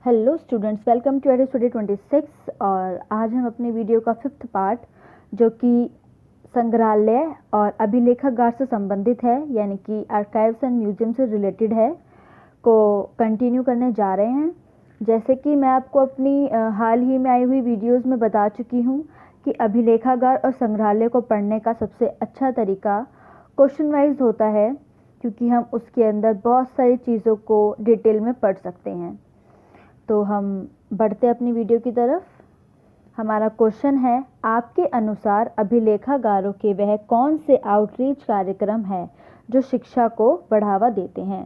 Hello students, welcome to study 26। और आज हम अपने वीडियो का 5th पार्ट जो कि संग्रहालय और अभिलेखागार से संबंधित है, यानी कि आर्काइव्स एंड म्यूजियम से रिलेटेड है, को कंटिन्यू करने जा रहे हैं। जैसे कि मैं आपको अपनी हाल ही में आई हुई वीडियोस में बता चुकी हूँ कि अभिलेखागार और संग्रहालय को पढ़ने का सबसे अच्छा तरीका क्वेश्चन वाइज होता है, क्योंकि हम उसके अंदर बहुत सारी चीज़ों को डिटेल में पढ़ सकते हैं। तो हम बढ़ते अपनी वीडियो की तरफ। हमारा क्वेश्चन है, आपके अनुसार अभिलेखागारों के वह कौन से आउटरीच कार्यक्रम हैं जो शिक्षा को बढ़ावा देते हैं।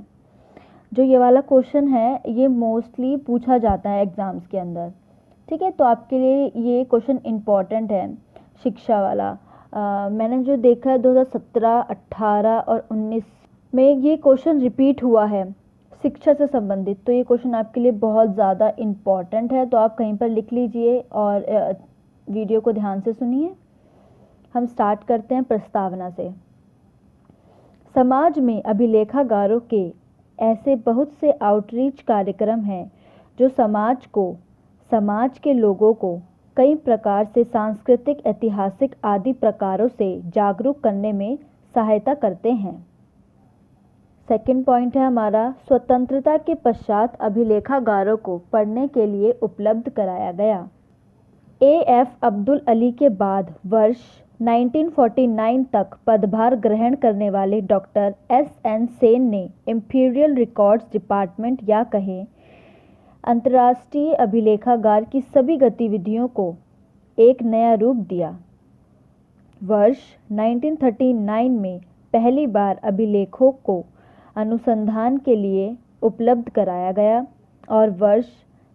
जो ये वाला क्वेश्चन है ये मोस्टली पूछा जाता है एग्जाम्स के अंदर। ठीक है, तो आपके लिए ये क्वेश्चन इम्पॉर्टेंट है, शिक्षा वाला। मैंने जो देखा है 2017, 18 और 19 में ये क्वेश्चन रिपीट हुआ है शिक्षा से संबंधित। तो ये क्वेश्चन आपके लिए बहुत ज़्यादा इम्पॉर्टेंट है, तो आप कहीं पर लिख लीजिए और वीडियो को ध्यान से सुनिए। हम स्टार्ट करते हैं प्रस्तावना से। समाज में अभिलेखागारों के ऐसे बहुत से आउटरीच कार्यक्रम हैं जो समाज के लोगों को कई प्रकार से सांस्कृतिक, ऐतिहासिक आदि प्रकारों से जागरूक करने में सहायता करते हैं। सेकंड पॉइंट है हमारा, स्वतंत्रता के पश्चात अभिलेखागारों को पढ़ने के लिए उपलब्ध कराया गया। एएफ अब्दुल अली के बाद वर्ष 1949 तक पदभार ग्रहण करने वाले डॉक्टर एसएन सेन ने इंपीरियल रिकॉर्ड्स डिपार्टमेंट या कहें अंतर्राष्ट्रीय अभिलेखागार की सभी गतिविधियों को एक नया रूप दिया। वर्ष 1939 में पहली बार अभिलेखों को अनुसंधान के लिए उपलब्ध कराया गया और वर्ष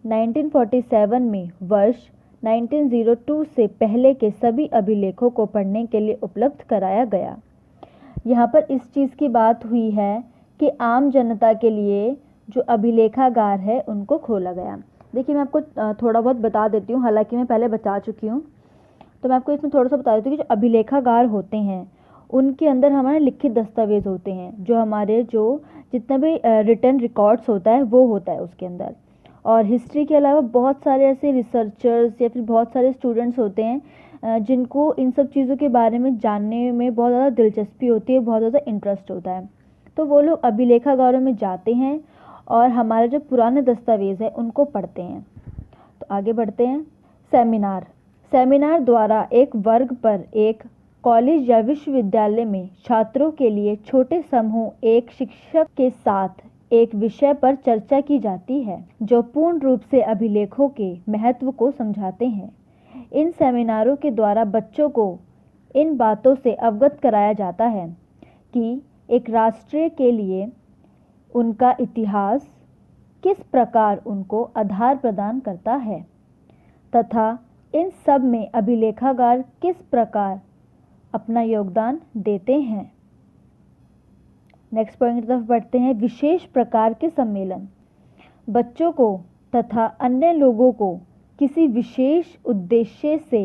1947 में वर्ष 1902 से पहले के सभी अभिलेखों को पढ़ने के लिए उपलब्ध कराया गया। यहाँ पर इस चीज़ की बात हुई है कि आम जनता के लिए जो अभिलेखागार है उनको खोला गया। देखिए, मैं आपको थोड़ा बहुत बता देती हूँ, हालांकि मैं पहले बता चुकी हूँ, तो मैं आपको इसमें थोड़ा सा बता देती हूँ कि जो अभिलेखागार होते हैं उनके अंदर हमारे लिखित दस्तावेज होते हैं, जो हमारे जो जितना भी रिटन रिकॉर्ड्स होता है वो होता है उसके अंदर। और हिस्ट्री के अलावा बहुत सारे ऐसे रिसर्चर्स या फिर बहुत सारे स्टूडेंट्स होते हैं जिनको इन सब चीज़ों के बारे में जानने में बहुत ज़्यादा दिलचस्पी होती है, बहुत ज़्यादा इंटरेस्ट होता है। तो वो लोग अभिलेखागारों में जाते हैं और हमारे जो पुराने दस्तावेज हैं उनको पढ़ते हैं। तो आगे बढ़ते हैं। सेमिनार द्वारा एक वर्ग पर एक कॉलेज या विश्वविद्यालय में छात्रों के लिए छोटे समूह एक शिक्षक के साथ एक विषय पर चर्चा की जाती है जो पूर्ण रूप से अभिलेखों के महत्व को समझाते हैं। इन सेमिनारों के द्वारा बच्चों को इन बातों से अवगत कराया जाता है कि एक राष्ट्र के लिए उनका इतिहास किस प्रकार उनको आधार प्रदान करता है तथा इन सब में अभिलेखागार किस प्रकार अपना योगदान देते हैं। नेक्स्ट पॉइंट की तरफ बढ़ते हैं। विशेष प्रकार के सम्मेलन बच्चों को तथा अन्य लोगों को किसी विशेष उद्देश्य से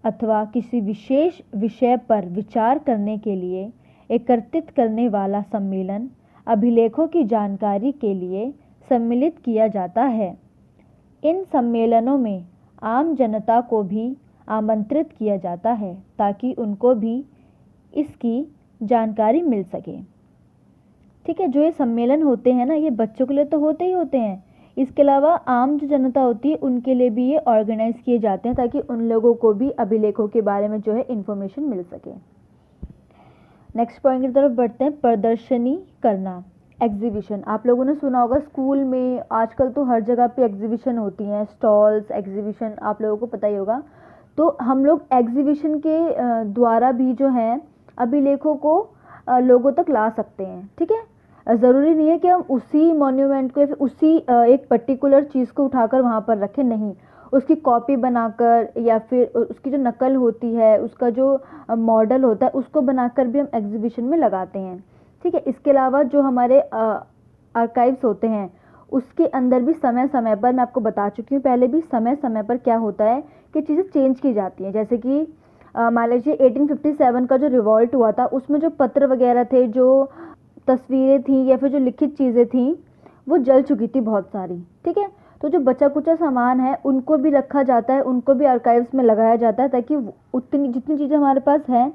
अथवा किसी विशेष विषय पर विचार करने के लिए एकत्रित करने वाला सम्मेलन अभिलेखों की जानकारी के लिए सम्मिलित किया जाता है। इन सम्मेलनों में आम जनता को भी आमंत्रित किया जाता है ताकि उनको भी इसकी जानकारी मिल सके। ठीक है, जो ये सम्मेलन होते हैं ना, ये बच्चों के लिए तो होते ही होते हैं, इसके अलावा आम जो जनता होती है उनके लिए भी ये ऑर्गेनाइज किए जाते हैं ताकि उन लोगों को भी अभिलेखों के बारे में जो है इंफॉर्मेशन मिल सके। नेक्स्ट पॉइंट की तरफ बढ़ते हैं। प्रदर्शनी करना, एग्जीबिशन। आप लोगों ने सुना होगा स्कूल में आजकल तो हर जगह पे एग्जीबिशन होती हैं, स्टॉल्स, एग्जीबिशन, आप लोगों को पता ही होगा। तो हम लोग एग्जीबिशन के द्वारा भी जो है अभिलेखों को लोगों तक ला सकते हैं। ठीक है, ज़रूरी नहीं है कि हम उसी मॉन्यूमेंट को या फिर उसी एक पर्टिकुलर चीज़ को उठाकर वहाँ पर रखें, नहीं, उसकी कॉपी बनाकर या फिर उसकी जो नकल होती है, उसका जो मॉडल होता है, उसको बनाकर भी हम एग्जीबिशन में लगाते हैं। ठीक है, इसके अलावा जो हमारे आर्काइव्स होते हैं उसके अंदर भी समय समय पर, मैं आपको बता चुकी हूँ पहले भी, समय समय पर क्या होता है कि चीज़ें चेंज की जाती हैं। जैसे कि मान लीजिए 1857 का जो रिवॉल्ट हुआ था उसमें जो पत्र वगैरह थे, जो तस्वीरें थी या फिर जो लिखित चीज़ें थी, वो जल चुकी थी बहुत सारी। ठीक है, तो जो बचा कुचा सामान है उनको भी रखा जाता है, उनको भी आर्काइव्स में लगाया जाता है, ताकि उतनी जितनी चीज़ें हमारे पास हैं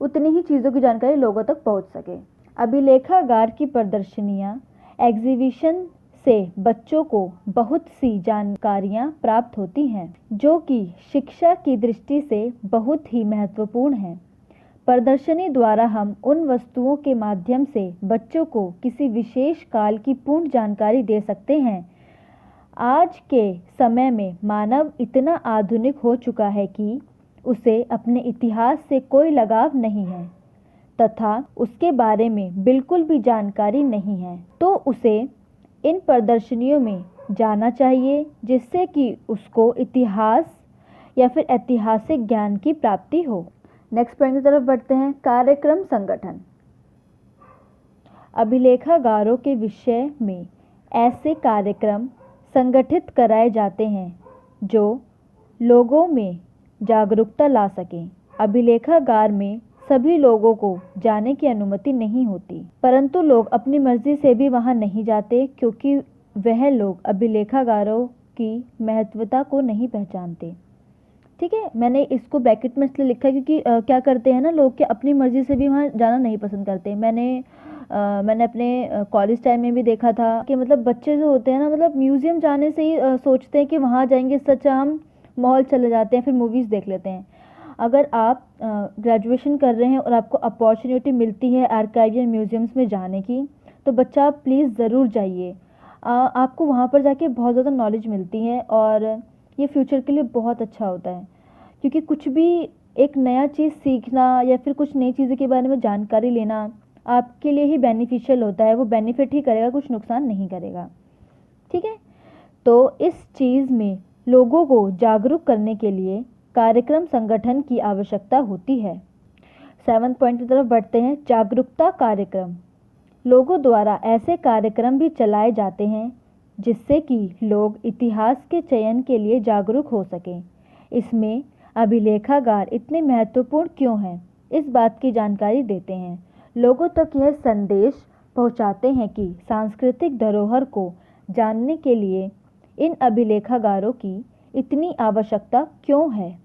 उतनी ही चीज़ों की जानकारी लोगों तक पहुंच सके। अभिलेखागार की प्रदर्शनियां, एग्जीबिशन से बच्चों को बहुत सी जानकारियां प्राप्त होती हैं जो कि शिक्षा की दृष्टि से बहुत ही महत्वपूर्ण है। प्रदर्शनी द्वारा हम उन वस्तुओं के माध्यम से बच्चों को किसी विशेष काल की पूर्ण जानकारी दे सकते हैं। आज के समय में मानव इतना आधुनिक हो चुका है कि उसे अपने इतिहास से कोई लगाव नहीं है तथा उसके बारे में बिल्कुल भी जानकारी नहीं है, तो उसे इन प्रदर्शनियों में जाना चाहिए, जिससे कि उसको इतिहास या फिर ऐतिहासिक ज्ञान की प्राप्ति हो। नेक्स्ट पॉइंट की तरफ बढ़ते हैं। कार्यक्रम संगठन। अभिलेखागारों के विषय में ऐसे कार्यक्रम संगठित कराए जाते हैं जो लोगों में जागरूकता ला सकें। अभिलेखागार में सभी लोगों को जाने की अनुमति नहीं होती, परंतु लोग अपनी मर्जी से भी वहां नहीं जाते, क्योंकि वह लोग अभिलेखागारों की महत्वता को नहीं पहचानते। ठीक है, मैंने इसको ब्रैकेट में इसलिए लिखा है क्योंकि क्या करते हैं ना लोग कि अपनी मर्जी से भी वहाँ जाना नहीं पसंद करते। मैंने अपने कॉलेज टाइम में भी देखा था कि मतलब बच्चे जो होते हैं ना, मतलब म्यूज़ियम जाने से ही सोचते हैं कि वहाँ जाएंगे, इससे अच्छा हम मॉल चले जाते हैं, फिर मूवीज़ देख लेते हैं। अगर आप ग्रेजुएशन कर रहे हैं और आपको अपॉर्चुनिटी मिलती है आर्काइव या म्यूज़ियम्स में जाने की, तो बच्चा प्लीज़ ज़रूर जाइए। आपको वहाँ पर जाके बहुत ज़्यादा नॉलेज मिलती है और ये फ्यूचर के लिए बहुत अच्छा होता है, क्योंकि कुछ भी एक नया चीज़ सीखना या फिर कुछ नई चीज़ों के बारे में जानकारी लेना आपके लिए ही बेनिफिशियल होता है। वो बेनिफिट ही करेगा, कुछ नुकसान नहीं करेगा। ठीक है, तो इस चीज़ में लोगों को जागरूक करने के लिए कार्यक्रम संगठन की आवश्यकता होती है। 7th पॉइंट की तरफ बढ़ते हैं। जागरूकता कार्यक्रम। लोगों द्वारा ऐसे कार्यक्रम भी चलाए जाते हैं जिससे कि लोग इतिहास के चयन के लिए जागरूक हो सकें। इसमें अभिलेखागार इतने महत्वपूर्ण क्यों हैं, इस बात की जानकारी देते हैं। लोगों तक यह संदेश पहुंचाते हैं कि सांस्कृतिक धरोहर को जानने के लिए इन अभिलेखागारों की इतनी आवश्यकता क्यों है।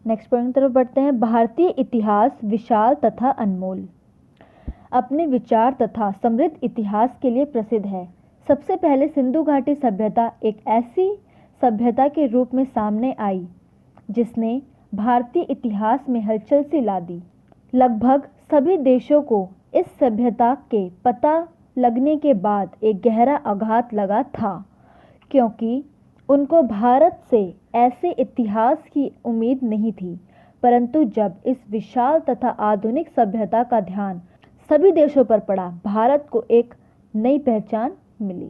नेक्स्ट पॉइंट की तरफ बढ़ते हैं। भारतीय इतिहास विशाल तथा अनमोल। अपने विचार तथा समृद्ध इतिहास के लिए प्रसिद्ध है। सबसे पहले सिंधु घाटी सभ्यता एक ऐसी सभ्यता के रूप में सामने आई जिसने भारतीय इतिहास में हलचल सी ला दी। लगभग सभी देशों को इस सभ्यता के पता लगने के बाद एक गहरा आघात लगा था, क्योंकि उनको भारत से ऐसे इतिहास की उम्मीद नहीं थी। परंतु जब इस विशाल तथा आधुनिक सभ्यता का ध्यान सभी देशों पर पड़ा, भारत को एक नई पहचान मिली।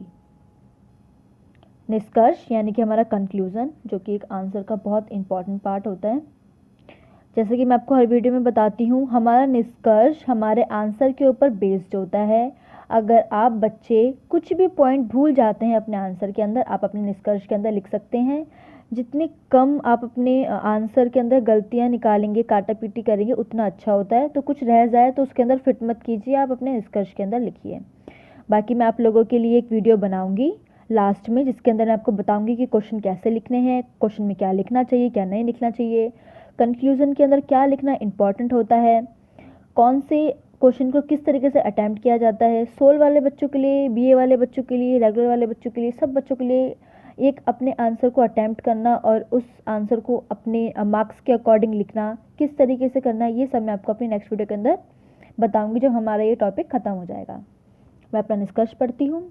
निष्कर्ष यानी कि हमारा कंक्लूजन, जो कि एक आंसर का बहुत इंपॉर्टेंट पार्ट होता है। जैसे कि मैं आपको हर वीडियो में बताती हूँ, हमारा निष्कर्ष हमारे आंसर के ऊपर बेस्ड होता है। अगर आप बच्चे कुछ भी पॉइंट भूल जाते हैं अपने आंसर के अंदर, आप अपने निष्कर्ष के अंदर लिख सकते हैं। जितनी कम आप अपने आंसर के अंदर गलतियाँ निकालेंगे, काटा पीटी करेंगे, उतना अच्छा होता है। तो कुछ रह जाए तो उसके अंदर फिट मत कीजिए, आप अपने निष्कर्ष के अंदर लिखिए। बाकी मैं आप लोगों के लिए एक वीडियो बनाऊंगी लास्ट में, जिसके अंदर मैं आपको बताऊंगी कि क्वेश्चन कैसे लिखने हैं, क्वेश्चन में क्या लिखना चाहिए, क्या नहीं लिखना चाहिए, कंक्लूजन के अंदर क्या लिखना इंपॉर्टेंट होता है, कौन से क्वेश्चन को किस तरीके से अटैम्प्ट किया जाता है, सोल वाले बच्चों के लिए, बीए वाले बच्चों के लिए, रेगुलर वाले बच्चों के लिए, सब बच्चों के लिए एक अपने आंसर को अटैम्प्ट करना और उस आंसर को अपने मार्क्स के अकॉर्डिंग लिखना किस तरीके से करना है, ये सब मैं आपको अपनी नेक्स्ट वीडियो के अंदर बताऊंगी जब हमारा ये टॉपिक खत्म हो जाएगा। मैं अपना निष्कर्ष पढ़ती हूँ।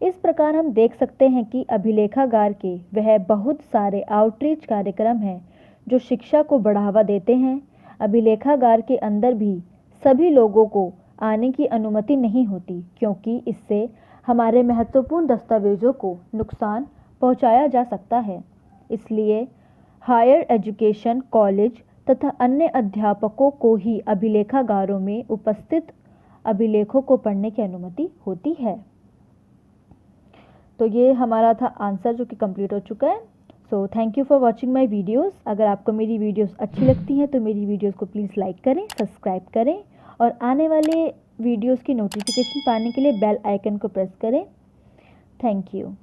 इस प्रकार हम देख सकते हैं कि अभिलेखागार के वह बहुत सारे आउटरीच कार्यक्रम हैं जो शिक्षा को बढ़ावा देते हैं। अभिलेखागार के अंदर भी सभी लोगों को आने की अनुमति नहीं होती, क्योंकि इससे हमारे महत्वपूर्ण दस्तावेजों को नुकसान पहुंचाया जा सकता है। इसलिए हायर एजुकेशन कॉलेज तथा अन्य अध्यापकों को ही अभिलेखागारों में उपस्थित अभिलेखों को पढ़ने की अनुमति होती है। तो ये हमारा था आंसर, जो कि कंप्लीट हो चुका है। So thank you for watching my videos. अगर आपको मेरी वीडियोज़ अच्छी लगती हैं तो मेरी वीडियोज़ को प्लीज़ लाइक करें, सब्सक्राइब करें और आने वाले वीडियोज़ की नोटिफिकेशन पाने के लिए बेल आइकन को प्रेस करें। Thank you.